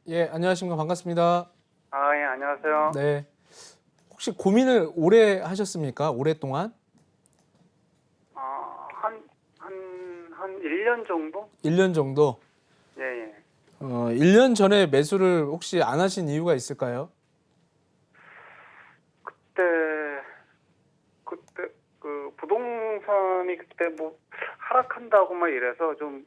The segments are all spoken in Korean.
예, 안녕하십니까. 반갑습니다. 아, 예, 안녕하세요. 네. 혹시 고민을 오래 하셨습니까? 오랫동안? 한 1년 정도? 1년 정도? 예, 예. 1년 전에 매수를 혹시 안 하신 이유가 있을까요? 그때, 부동산이 그때 뭐 하락한다고 막 이래서 좀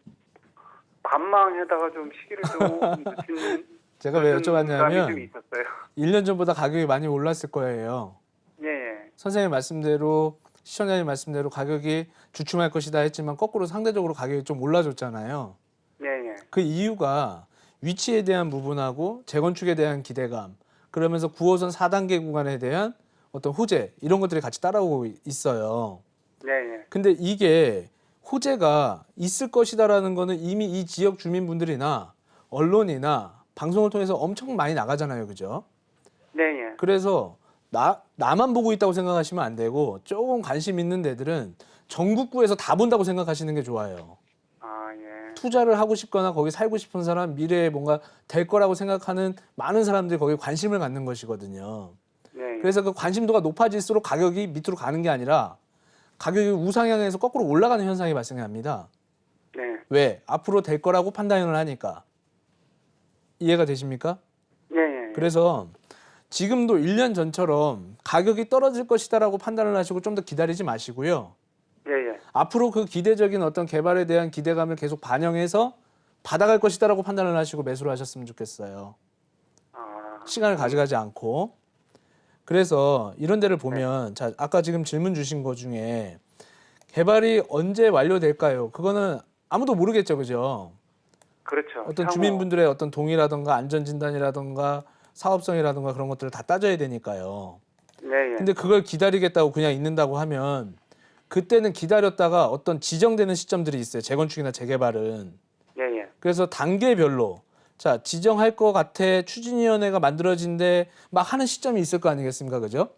관망에다가 좀 시기를 좀 늦춘 제가 왜 감이 좀 여쭤봤냐면 있었어요. 1년 전보다 가격이 많이 올랐을 거예요. 예, 예. 선생님 말씀대로, 시청자님 말씀대로 가격이 주춤할 것이다 했지만 거꾸로 상대적으로 가격이 좀 올라줬잖아요. 예, 예. 그 이유가 위치에 대한 부분하고 재건축에 대한 기대감, 그러면서 9호선 4단계 구간에 대한 어떤 호재, 이런 것들이 같이 따라오고 있어요. 예, 예. 근데 이게 호재가 있을 것이다라는 거는 이미 이 지역 주민분들이나 언론이나 방송을 통해서 엄청 많이 나가잖아요. 그죠? 네, 예. 그래서 나만 보고 있다고 생각하시면 안 되고 조금 관심 있는 데들은 전국구에서 다 본다고 생각하시는 게 좋아요. 아, 예. 투자를 하고 싶거나 거기 살고 싶은 사람, 미래에 뭔가 될 거라고 생각하는 많은 사람들이 거기에 관심을 갖는 것이거든요. 네, 예. 그래서 그 관심도가 높아질수록 가격이 밑으로 가는 게 아니라 가격이 우상향해서 거꾸로 올라가는 현상이 발생합니다. 네. 왜? 앞으로 될 거라고 판단을 하니까. 이해가 되십니까? 예, 예. 그래서 지금도 1년 전처럼 가격이 떨어질 것이다라고 판단을 하시고 좀 더 기다리지 마시고요. 예, 예. 앞으로 그 기대적인 어떤 개발에 대한 기대감을 계속 반영해서 받아갈 것이다라고 판단을 하시고 매수를 하셨으면 좋겠어요. 아, 시간을 가져가지 않고. 그래서 이런 데를 보면 자, 아까 지금 질문 주신 것 중에 개발이 언제 완료될까요? 그거는 아무도 모르겠죠. 그죠? 그렇죠. 어떤 향후. 주민분들의 어떤 동의라든가 안전진단이라든가 사업성이라든가 그런 것들을 다 따져야 되니까요. 네, 예. 근데 그걸 기다리겠다고 그냥 있는다고 하면 그때는 기다렸다가 어떤 지정되는 시점들이 있어요. 재건축이나 재개발은. 예, 예. 그래서 단계별로 자 지정할 것 같아 추진위원회가 만들어진데 막 하는 시점이 있을 거 아니겠습니까? 그죠?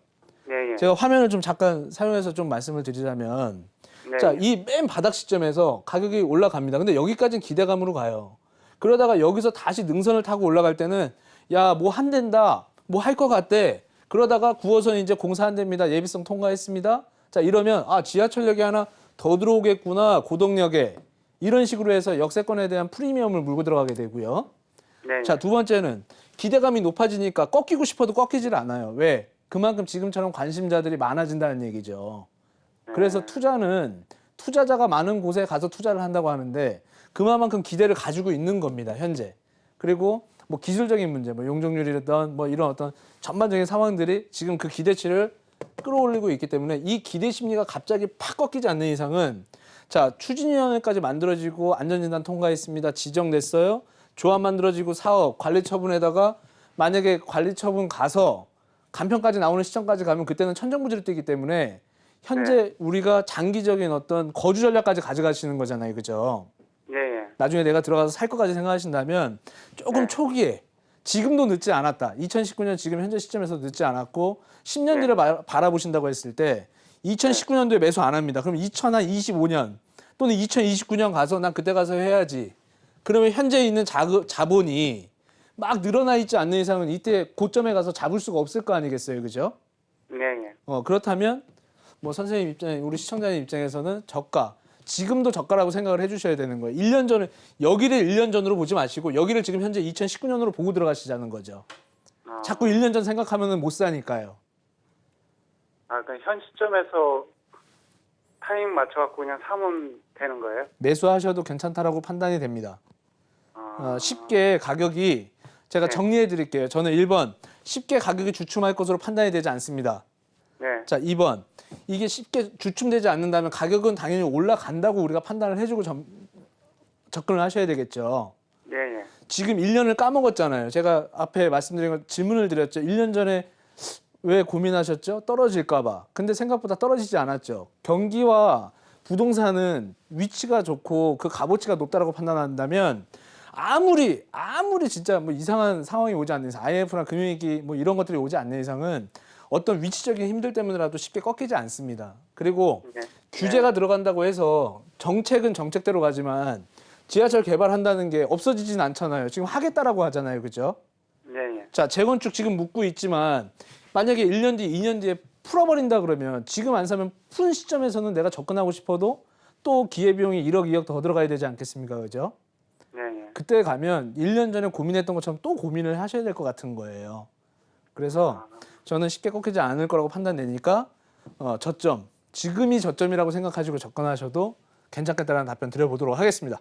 예, 예. 제가 화면을 좀 잠깐 사용해서 좀 말씀을 드리자면 네, 자, 예. 이 맨 바닥 시점에서 가격이 올라갑니다. 근데 여기까지는 기대감으로 가요. 그러다가 여기서 다시 능선을 타고 올라갈 때는 야, 뭐 한댄다. 뭐 할 것 같대. 그러다가 9호선 이제 공사 안 됩니다. 예비성 통과했습니다. 자, 이러면 아, 지하철역이 하나 더 들어오겠구나. 고덕역에. 이런 식으로 해서 역세권에 대한 프리미엄을 물고 들어가게 되고요. 네, 자, 두 번째는 기대감이 높아지니까 꺾이고 싶어도 꺾이질 않아요. 왜? 그만큼 지금처럼 관심자들이 많아진다는 얘기죠. 그래서 투자는 투자자가 많은 곳에 가서 투자를 한다고 하는데 그만큼 기대를 가지고 있는 겁니다. 현재. 그리고 뭐 기술적인 문제, 뭐 용적률이든 뭐 이런 어떤 전반적인 상황들이 지금 그 기대치를 끌어올리고 있기 때문에 이 기대 심리가 갑자기 팍 꺾이지 않는 이상은 자, 추진위원회까지 만들어지고 안전진단 통과했습니다. 지정됐어요. 조합 만들어지고 사업, 관리처분에다가 만약에 관리처분 가서 간편까지 나오는 시점까지 가면 그때는 천정부지를 뛰기 때문에 현재 우리가 장기적인 어떤 거주 전략까지 가져가시는 거잖아요. 그죠? 예, 예. 나중에 내가 들어가서 살 것까지 생각하신다면 조금 초기에 지금도 늦지 않았다. 2019년 지금 현재 시점에서 늦지 않았고 10년 뒤를 바라보신다고 했을 때 2019년도에 매수 안 합니다. 그럼 2025년 또는 2029년 가서 난 그때 가서 해야지. 그러면 현재 있는 자본이 막 늘어나 있지 않는 이상은 이때 고점에 가서 잡을 수가 없을 거 아니겠어요. 그죠? 네, 예. 그렇다면 뭐 선생님 입장에 우리 시청자님 입장에서는 저가 지금도 저가라고 생각을 해주셔야 되는 거예요. 1년 전에 여기를 1년 전으로 보지 마시고 여기를 지금 현재 2019년으로 보고 들어가시자는 거죠. 자꾸 1년 전 생각하면 못 사니까요. 아, 그러니까 현 시점에서 타이밍 맞춰갖고 그냥 사면 되는 거예요? 매수하셔도 괜찮다라고 판단이 됩니다. 쉽게 가격이 제가 정리해 드릴게요. 저는 1번 쉽게 가격이 주춤할 것으로 판단이 되지 않습니다. 네. 자, 2번 이게 쉽게 주춤되지 않는다면 가격은 당연히 올라간다고 우리가 판단을 해주고 접근을 하셔야 되겠죠. 예, 예. 지금 1년을 까먹었잖아요. 제가 앞에 말씀드린 거 질문을 드렸죠. 1년 전에 왜 고민하셨죠? 떨어질까 봐. 근데 생각보다 떨어지지 않았죠. 경기와 부동산은 위치가 좋고 그 값어치가 높다라고 판단한다면 아무리 진짜 뭐 이상한 상황이 오지 않는 이상, IMF나 금융위기 뭐 이런 것들이 오지 않는 이상은 어떤 위치적인 힘들 때문에라도 쉽게 꺾이지 않습니다. 그리고 규제가 들어간다고 해서 정책은 정책대로 가지만 지하철 개발한다는 게 없어지진 않잖아요. 지금 하겠다라고 하잖아요. 그죠? 예, 예. 자, 재건축 지금 묻고 있지만 만약에 1년 뒤, 2년 뒤에 풀어버린다 그러면 지금 안 사면 푸는 시점에서는 내가 접근하고 싶어도 또 기회비용이 1억, 2억 더 들어가야 되지 않겠습니까? 그죠? 예, 예. 그때 가면 1년 전에 고민했던 것처럼 또 고민을 하셔야 될 것 같은 거예요. 그래서 저는 쉽게 꺾이지 않을 거라고 판단되니까 저점, 지금이 저점이라고 생각하시고 접근하셔도 괜찮겠다라는 답변 드려보도록 하겠습니다.